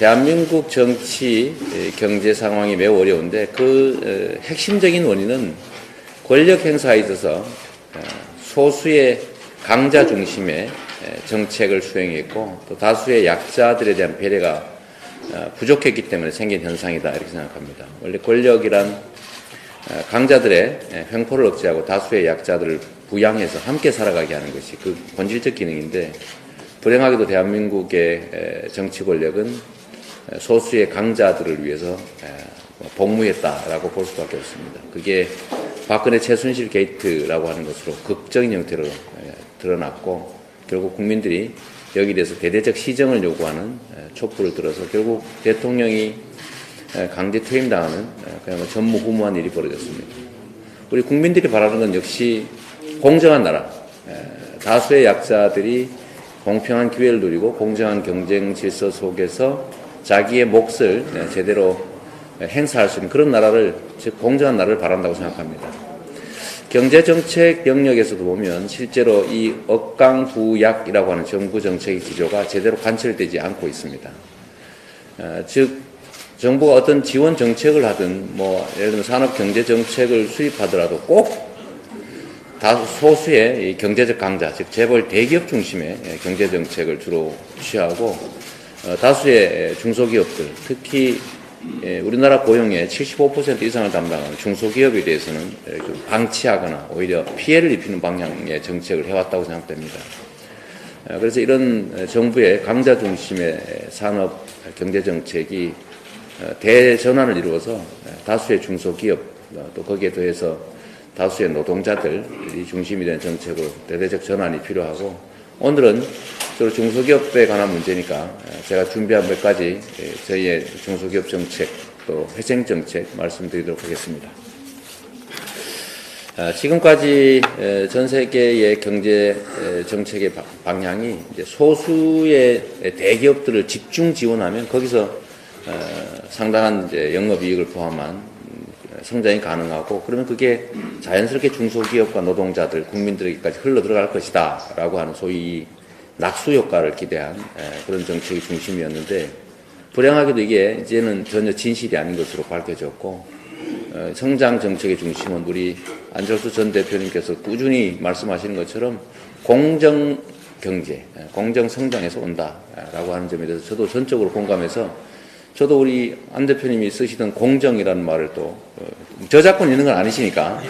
대한민국 정치, 경제 상황이 매우 어려운데 그 핵심적인 원인은 권력 행사에 있어서 소수의 강자 중심의 정책을 수행했고 또 다수의 약자들에 대한 배려가 부족했기 때문에 생긴 현상이다 이렇게 생각합니다. 원래 권력이란 강자들의 횡포를 억제하고 다수의 약자들을 부양해서 함께 살아가게 하는 것이 그 본질적 기능인데 불행하게도 대한민국의 정치 권력은 소수의 강자들을 위해서 복무했다라고 볼 수밖에 없습니다. 그게 박근혜 최순실 게이트라고 하는 것으로 극적인 형태로 드러났고 결국 국민들이 여기에 대해서 대대적 시정을 요구하는 촛불을 들어서 결국 대통령이 강제 퇴임당하는 그야말로 전무후무한 일이 벌어졌습니다. 우리 국민들이 바라는 건 역시 공정한 나라, 다수의 약자들이 공평한 기회를 누리고 공정한 경쟁 질서 속에서 자기의 몫을 제대로 행사할 수 있는 그런 나라를, 즉 공정한 나라를 바란다고 생각합니다. 경제정책 영역에서도 보면 실제로 이 억강부약이라고 하는 정부 정책의 기조가 제대로 관철되지 않고 있습니다. 즉 정부가 어떤 지원 정책을 하든 예를 들면 산업 경제 정책을 수립하더라도 꼭 다수 소수의 이 경제적 강자, 즉 재벌 대기업 중심의 경제 정책을 주로 취하고 다수의 중소기업들, 특히 우리나라 고용의 75% 이상을 담당하는 중소기업에 대해서는 좀 방치하거나 오히려 피해를 입히는 방향의 정책을 해왔다고 생각됩니다. 그래서 이런 정부의 강자 중심의 산업 경제 정책이 대전환을 이루어서 다수의 중소기업 또 거기에 더해서 다수의 노동자들이 중심이 된 정책으로 대대적 전환이 필요하고 오늘은 주로 중소기업에 관한 문제니까 제가 준비한 몇 가지 저희의 중소기업 정책 또 회생 정책 말씀드리도록 하겠습니다. 지금까지 전 세계의 경제 정책의 방향이 이제 소수의 대기업들을 집중 지원하면 거기서 상당한 이제 영업이익을 포함한 성장이 가능하고 그러면 그게 자연스럽게 중소기업과 노동자들, 국민들에게까지 흘러들어갈 것이다 라고 하는 소위 낙수 효과를 기대한 그런 정책이 중심이었는데 불행하게도 이게 이제는 전혀 진실이 아닌 것으로 밝혀졌고 성장 정책의 중심은 우리 안철수 전 대표님께서 꾸준히 말씀하시는 것처럼 공정 경제, 공정 성장에서 온다라고 하는 점에 대해서 저도 전적으로 공감해서 저도 우리 안 대표님이 쓰시던 공정이라는 말을 또 저작권 있는 건 아니시니까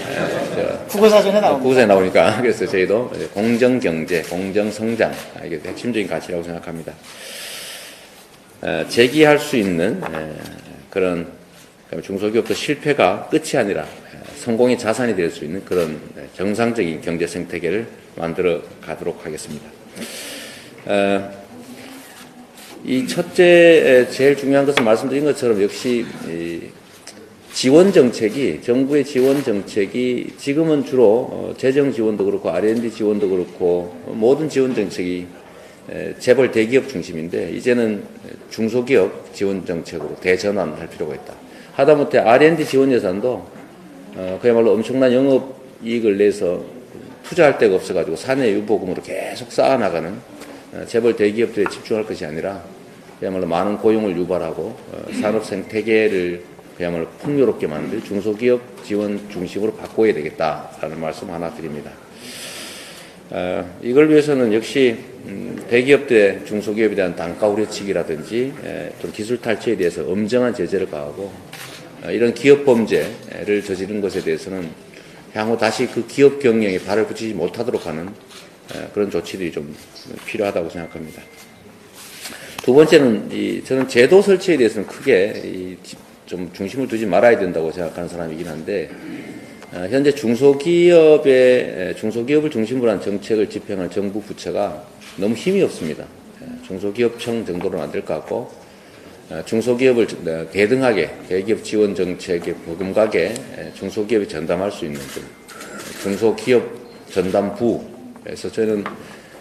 국어사전에 나옵니다. 국어사전에 나오니까 그래서 저희도 공정 경제, 공정 성장 이게 핵심적인 가치라고 생각합니다. 제기할 수 있는 그런 중소기업도 실패가 끝이 아니라 성공의 자산이 될 수 있는 그런 정상적인 경제 생태계를 만들어 가도록 하겠습니다. 이 첫째 제일 중요한 것은 말씀드린 것처럼 역시 지원 정책이 정부의 지원 정책이 지금은 주로 재정 지원도 그렇고 R&D 지원도 그렇고 모든 지원 정책이 재벌 대기업 중심인데 이제는 중소기업 지원 정책으로 대전환할 필요가 있다. 하다못해 R&D 지원 예산도 그야말로 엄청난 영업이익을 내서 투자할 데가 없어가지고 사내 유보금으로 계속 쌓아나가는 재벌 대기업들에 집중할 것이 아니라 그야말로 많은 고용을 유발하고 산업 생태계를 그야말로 풍요롭게 만들 중소기업 지원 중심으로 바꿔야 되겠다라는 말씀 하나 드립니다. 이걸 위해서는 역시 대기업들의 중소기업에 대한 단가 우려치기라든지 또 기술 탈취에 대해서 엄정한 제재를 가하고 이런 기업 범죄를 저지른 것에 대해서는 향후 다시 그 기업 경영에 발을 붙이지 못하도록 하는 그런 조치들이 좀 필요하다고 생각합니다. 두 번째는 저는 제도 설치에 대해서는 크게 좀 중심을 두지 말아야 된다고 생각하는 사람이긴 한데 현재 중소기업을 중심으로 한 정책을 집행할 정부 부처가 너무 힘이 없습니다. 중소기업청 정도로는 안 될 것 같고 중소기업을 대등하게 대기업 지원 정책에 버금가게 중소기업이 전담할 수 있는 중소기업 전담부에서 저는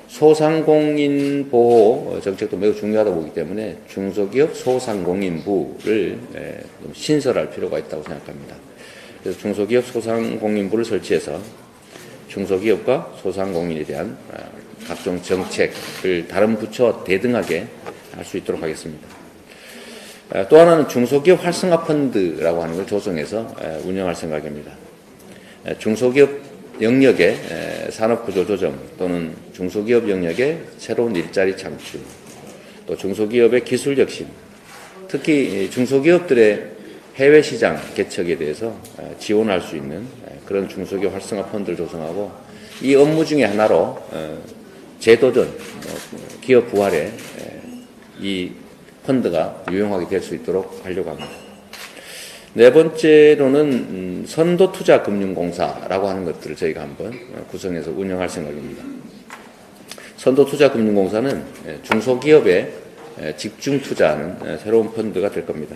소상공인 보호 정책도 매우 중요하다고 보기 때문에 중소기업 소상공인부를 신설할 필요가 있다고 생각합니다. 그래서 중소기업 소상공인부를 설치해서 중소기업과 소상공인에 대한 각종 정책을 다른 부처와 대등하게 할 수 있도록 하겠습니다. 또 하나는 중소기업 활성화 펀드라고 하는 걸 조성해서 운영할 생각입니다. 중소기업 영역의 산업구조 조정 또는 중소기업 영역의 새로운 일자리 창출, 또 중소기업의 기술 혁신, 특히 중소기업들의 해외 시장 개척에 대해서 지원할 수 있는 그런 중소기업 활성화 펀드를 조성하고, 이 업무 중에 하나로 재도전, 기업 부활에 이 펀드가 유용하게 될 수 있도록 하려고 합니다. 네 번째로는 선도투자금융공사라고 하는 것들을 저희가 한번 구성해서 운영할 생각입니다. 선도투자금융공사는 중소기업에 집중 투자하는 새로운 펀드가 될 겁니다.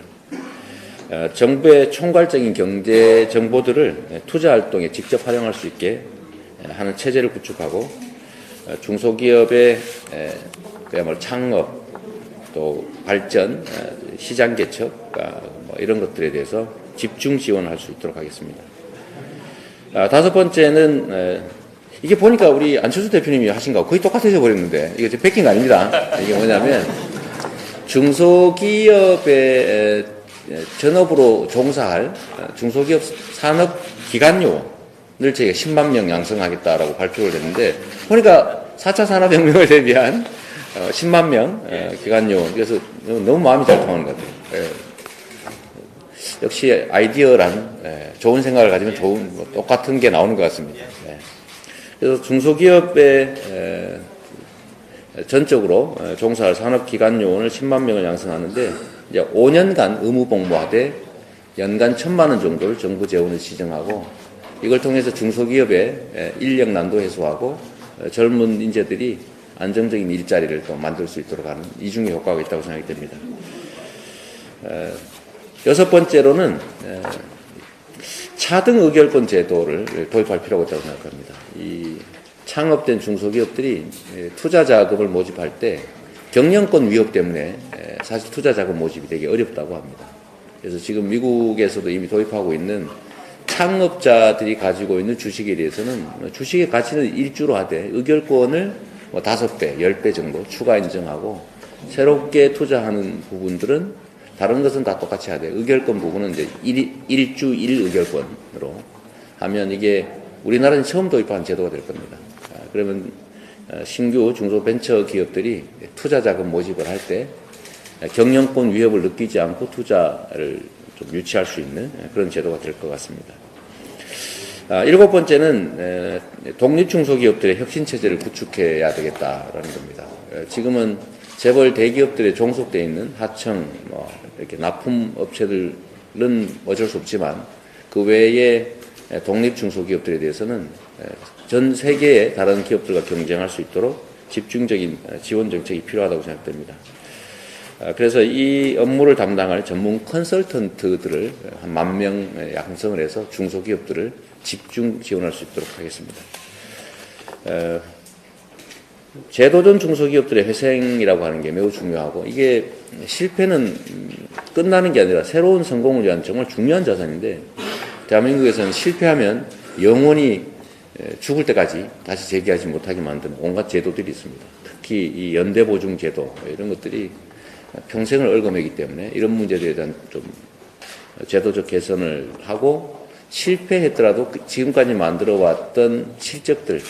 정부의 총괄적인 경제 정보들을 투자 활동에 직접 활용할 수 있게 하는 체제를 구축하고, 중소기업의 그야말로 창업, 또 발전, 시장 개척, 뭐 이런 것들에 대해서 집중 지원할 수 있도록 하겠습니다. 다섯 번째는 이게 보니까 우리 안철수 대표님이 하신 거하고 거의 똑같아져 버렸는데, 이게 지금 뺏긴 거 아닙니다. 이게 뭐냐면 중소기업의 전업으로 종사할 중소기업 산업기관요원을 저희가 10만 명 양성하겠다라고 발표를 했는데, 보니까 4차 산업혁명을 대비한 10만 명 기관요원. 그래서 너무 마음이 잘 통하는 것 같아요. 역시 아이디어란 좋은 생각을 가지면 좋은 똑같은 게 나오는 것 같습니다. 그래서 중소기업에 전적으로 종사할 산업기관요원을 10만 명을 양성하는데, 이제 5년간 의무복무하되 연간 1,000만 원 정도를 정부 재원을 지정하고, 이걸 통해서 중소기업의 인력 난도 해소하고 젊은 인재들이 안정적인 일자리를 또 만들 수 있도록 하는 이중의 효과가 있다고 생각이 됩니다. 여섯 번째로는 차등 의결권 제도를 도입할 필요가 있다고 생각합니다. 이 창업된 중소기업들이 투자 자금을 모집할 때 경영권 위협 때문에 사실 투자 자금 모집이 되게 어렵다고 합니다. 그래서 지금 미국에서도 이미 도입하고 있는 창업자들이 가지고 있는 주식에 대해서는 주식의 가치는 일주로 하되 의결권을 5배, 10배 정도 추가 인정하고, 새롭게 투자하는 부분들은 다른 것은 다 똑같이 하되 의결권 부분은 이제 일주 1의결권으로 하면 이게 우리나라는 처음 도입한 제도가 될 겁니다. 그러면 신규 중소벤처 기업들이 투자 자금 모집을 할 때 경영권 위협을 느끼지 않고 투자를 좀 유치할 수 있는 그런 제도가 될 것 같습니다. 일곱 번째는 독립중소기업들의 혁신체제를 구축해야 되겠다라는 겁니다. 지금은 재벌 대기업들에 종속되어 있는 하청, 이렇게 납품업체들은 어쩔 수 없지만, 그 외에 독립중소기업들에 대해서는 전 세계의 다른 기업들과 경쟁할 수 있도록 집중적인 지원 정책이 필요하다고 생각됩니다. 그래서 이 업무를 담당할 전문 컨설턴트들을 한 10,000명 양성을 해서 중소기업들을 집중 지원할 수 있도록 하겠습니다. 재도전 중소기업들의 회생이라고 하는 게 매우 중요하고, 이게 실패는 끝나는 게 아니라 새로운 성공을 위한 정말 중요한 자산인데, 대한민국에서는 실패하면 영원히 죽을 때까지 다시 재기하지 못하게 만드는 온갖 제도들이 있습니다. 특히 이 연대보증 제도, 이런 것들이 평생을 얽어매기 때문에 이런 문제들에 대한 좀 제도적 개선을 하고, 실패했더라도 지금까지 만들어왔던 실적들,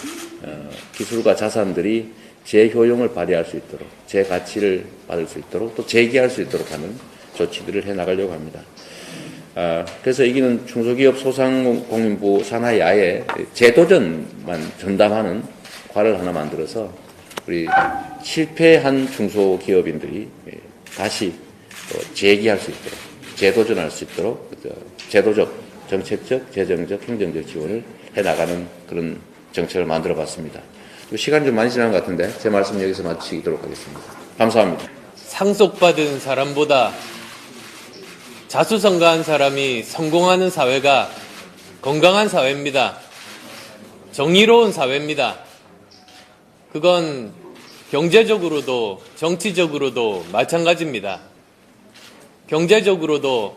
기술과 자산들이 재효용을 발휘할 수 있도록, 재가치를 받을 수 있도록, 또 재기할 수 있도록 하는 조치들을 해나가려고 합니다. 그래서 이기는 중소기업 소상공인부 산하의 아예 재도전만 전담하는 과를 하나 만들어서 우리 실패한 중소기업인들이 다시 또 재기할 수 있도록, 재도전할 수 있도록 제도적, 정책적, 재정적, 행정적 지원을 해나가는 그런 정책을 만들어봤습니다. 시간이 좀 많이 지난 것 같은데 제 말씀 여기서 마치도록 하겠습니다. 감사합니다. 상속받은 사람보다 자수성가한 사람이 성공하는 사회가 건강한 사회입니다. 정의로운 사회입니다. 그건 경제적으로도 정치적으로도 마찬가지입니다. 경제적으로도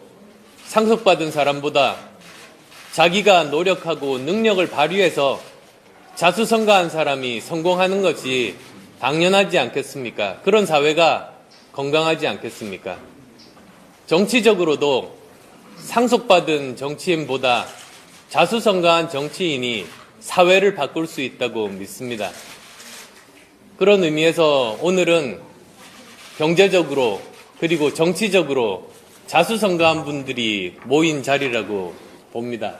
상속받은 사람보다 자기가 노력하고 능력을 발휘해서 자수성가한 사람이 성공하는 것이 당연하지 않겠습니까? 그런 사회가 건강하지 않겠습니까? 정치적으로도 상속받은 정치인보다 자수성가한 정치인이 사회를 바꿀 수 있다고 믿습니다. 그런 의미에서 오늘은 경제적으로 그리고 정치적으로 자수성가한 분들이 모인 자리라고 봅니다.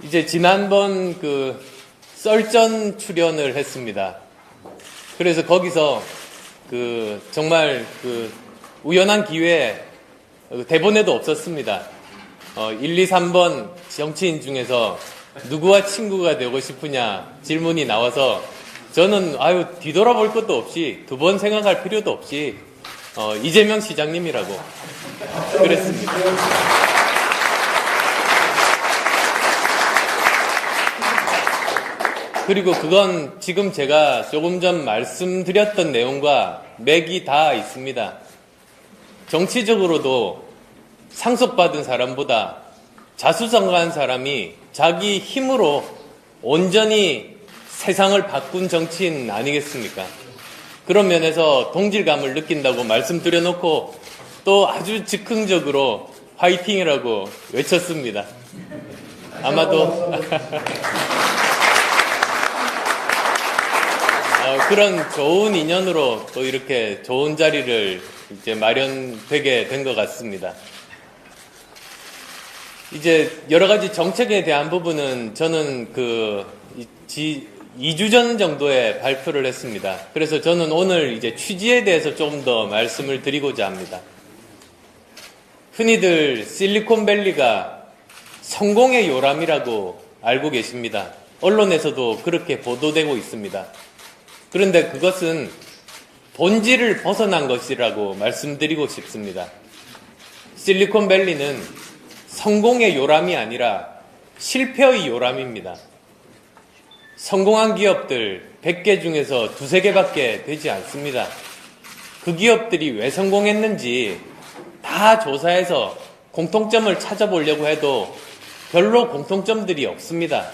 이제 지난번 썰전 출연을 했습니다. 그래서 거기서 정말 우연한 기회에 대본에도 없었습니다. 1, 2, 3번 정치인 중에서 누구와 친구가 되고 싶으냐 질문이 나와서 저는 뒤돌아볼 것도 없이 두 번 생각할 필요도 없이 이재명 시장님이라고 그랬습니다. 그리고 그건 지금 제가 조금 전 말씀드렸던 내용과 맥이 다 있습니다. 정치적으로도 상속받은 사람보다 자수성가한 사람이 자기 힘으로 온전히 세상을 바꾼 정치인 아니겠습니까? 그런 면에서 동질감을 느낀다고 말씀드려놓고 또 아주 즉흥적으로 화이팅이라고 외쳤습니다. 아마도 그런 좋은 인연으로 또 이렇게 좋은 자리를 이제 마련되게 된 것 같습니다. 이제 여러 가지 정책에 대한 부분은 저는 2주 전 정도에 발표를 했습니다. 그래서 저는 오늘 이제 취지에 대해서 조금 더 말씀을 드리고자 합니다. 흔히들 실리콘밸리가 성공의 요람이라고 알고 계십니다. 언론에서도 그렇게 보도되고 있습니다. 그런데 그것은 본질을 벗어난 것이라고 말씀드리고 싶습니다. 실리콘밸리는 성공의 요람이 아니라 실패의 요람입니다. 성공한 기업들 100개 중에서 2~3개밖에 되지 않습니다. 그 기업들이 왜 성공했는지 다 조사해서 공통점을 찾아보려고 해도 별로 공통점들이 없습니다.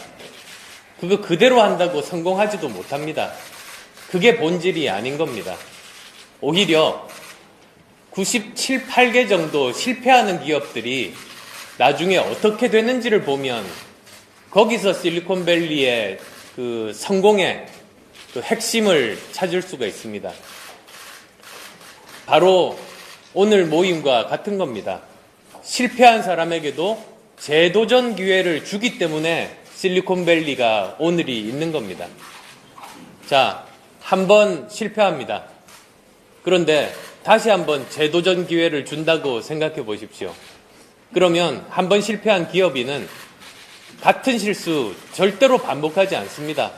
그거 그대로 한다고 성공하지도 못합니다. 그게 본질이 아닌 겁니다. 오히려 97, 8개 정도 실패하는 기업들이 나중에 어떻게 되는지를 보면 거기서 실리콘밸리의 성공의 핵심을 찾을 수가 있습니다. 바로 오늘 모임과 같은 겁니다. 실패한 사람에게도 재도전 기회를 주기 때문에 실리콘밸리가 오늘이 있는 겁니다. 자, 한번 실패합니다. 그런데 다시 한번 재도전 기회를 준다고 생각해 보십시오. 그러면 한번 실패한 기업인은 같은 실수 절대로 반복하지 않습니다.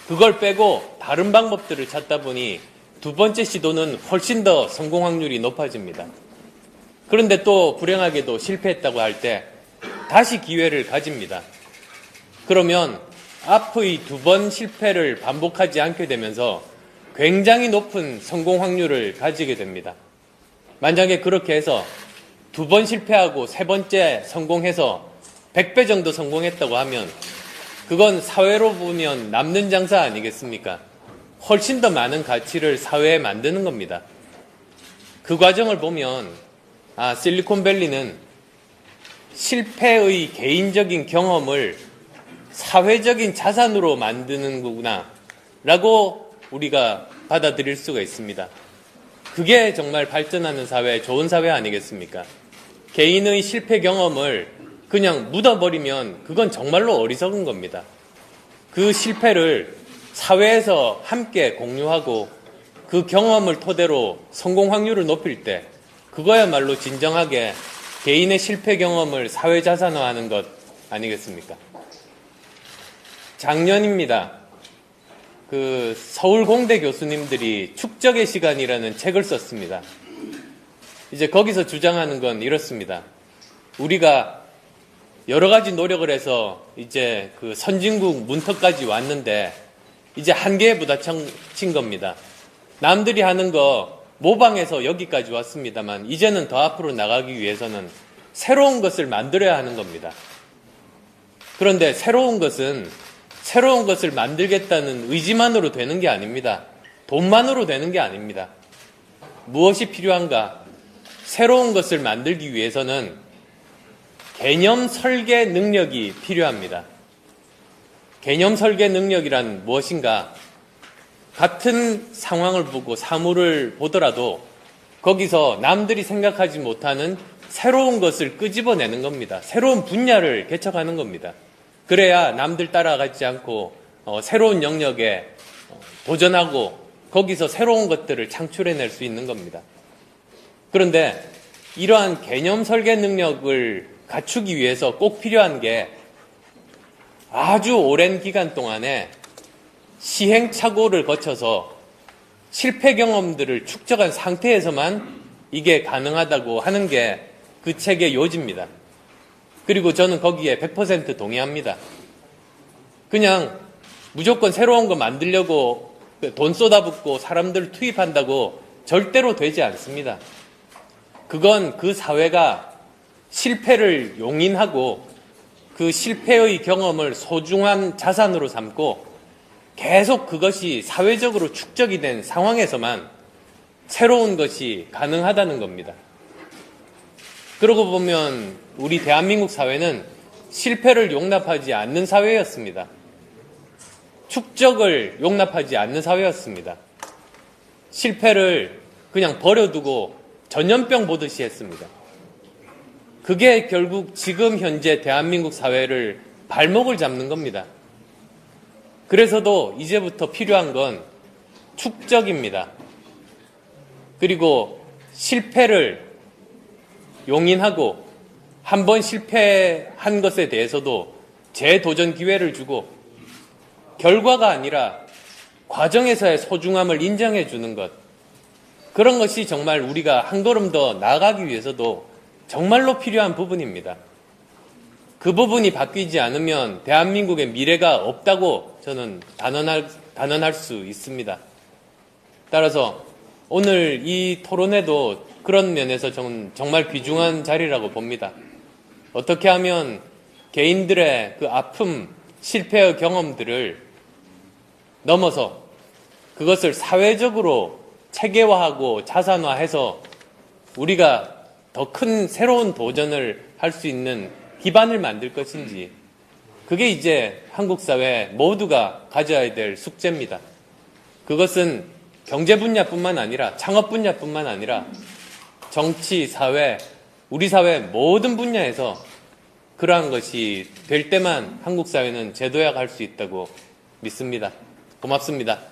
그걸 빼고 다른 방법들을 찾다 보니 두 번째 시도는 훨씬 더 성공 확률이 높아집니다. 그런데 또 불행하게도 실패했다고 할 때 다시 기회를 가집니다. 그러면 앞의 2번 실패를 반복하지 않게 되면서 굉장히 높은 성공 확률을 가지게 됩니다. 만약에 그렇게 해서 2번 실패하고 3번째 성공해서 100배 정도 성공했다고 하면 그건 사회로 보면 남는 장사 아니겠습니까? 훨씬 더 많은 가치를 사회에 만드는 겁니다. 그 과정을 보면 실리콘밸리는 실패의 개인적인 경험을 사회적인 자산으로 만드는 거구나 라고 우리가 받아들일 수가 있습니다. 그게 정말 발전하는 사회, 좋은 사회 아니겠습니까? 개인의 실패 경험을 그냥 묻어버리면 그건 정말로 어리석은 겁니다. 그 실패를 사회에서 함께 공유하고 그 경험을 토대로 성공 확률을 높일 때 그거야말로 진정하게 개인의 실패 경험을 사회 자산화하는 것 아니겠습니까? 작년입니다. 서울공대 교수님들이 축적의 시간이라는 책을 썼습니다. 이제 거기서 주장하는 건 이렇습니다. 우리가 여러 가지 노력을 해서 이제 선진국 문턱까지 왔는데 이제 한계에 부딪힌 겁니다. 남들이 하는 거 모방해서 여기까지 왔습니다만 이제는 더 앞으로 나가기 위해서는 새로운 것을 만들어야 하는 겁니다. 그런데 새로운 것을 만들겠다는 의지만으로 되는 게 아닙니다. 돈만으로 되는 게 아닙니다. 무엇이 필요한가? 새로운 것을 만들기 위해서는 개념 설계 능력이 필요합니다. 개념 설계 능력이란 무엇인가? 같은 상황을 보고 사물을 보더라도 거기서 남들이 생각하지 못하는 새로운 것을 끄집어내는 겁니다. 새로운 분야를 개척하는 겁니다. 그래야 남들 따라가지 않고 새로운 영역에 도전하고 거기서 새로운 것들을 창출해낼 수 있는 겁니다. 그런데 이러한 개념 설계 능력을 갖추기 위해서 꼭 필요한 게 아주 오랜 기간 동안에 시행착오를 거쳐서 실패 경험들을 축적한 상태에서만 이게 가능하다고 하는 게 그 책의 요지입니다. 그리고 저는 거기에 100% 동의합니다. 그냥 무조건 새로운 거 만들려고 돈 쏟아붓고 사람들 투입한다고 절대로 되지 않습니다. 그건 그 사회가 실패를 용인하고 그 실패의 경험을 소중한 자산으로 삼고 계속 그것이 사회적으로 축적이 된 상황에서만 새로운 것이 가능하다는 겁니다. 그러고 보면 우리 대한민국 사회는 실패를 용납하지 않는 사회였습니다. 축적을 용납하지 않는 사회였습니다. 실패를 그냥 버려두고 전염병 보듯이 했습니다. 그게 결국 지금 현재 대한민국 사회를 발목을 잡는 겁니다. 그래서도 이제부터 필요한 건 축적입니다. 그리고 실패를 용인하고 한 번 실패한 것에 대해서도 재도전 기회를 주고 결과가 아니라 과정에서의 소중함을 인정해 주는 것, 그런 것이 정말 우리가 한 걸음 더 나아가기 위해서도 정말로 필요한 부분입니다. 그 부분이 바뀌지 않으면 대한민국의 미래가 없다고 저는 단언할 수 있습니다. 따라서 오늘 이 토론회도 그런 면에서 저는 정말 귀중한 자리라고 봅니다. 어떻게 하면 개인들의 그 아픔, 실패의 경험들을 넘어서 그것을 사회적으로 체계화하고 자산화해서 우리가 더 큰 새로운 도전을 할 수 있는 기반을 만들 것인지, 그게 이제 한국 사회 모두가 가져야 될 숙제입니다. 그것은 경제 분야뿐만 아니라 창업 분야뿐만 아니라 정치, 사회, 우리 사회 모든 분야에서 그러한 것이 될 때만 한국 사회는 제도화할 수 있다고 믿습니다. 고맙습니다.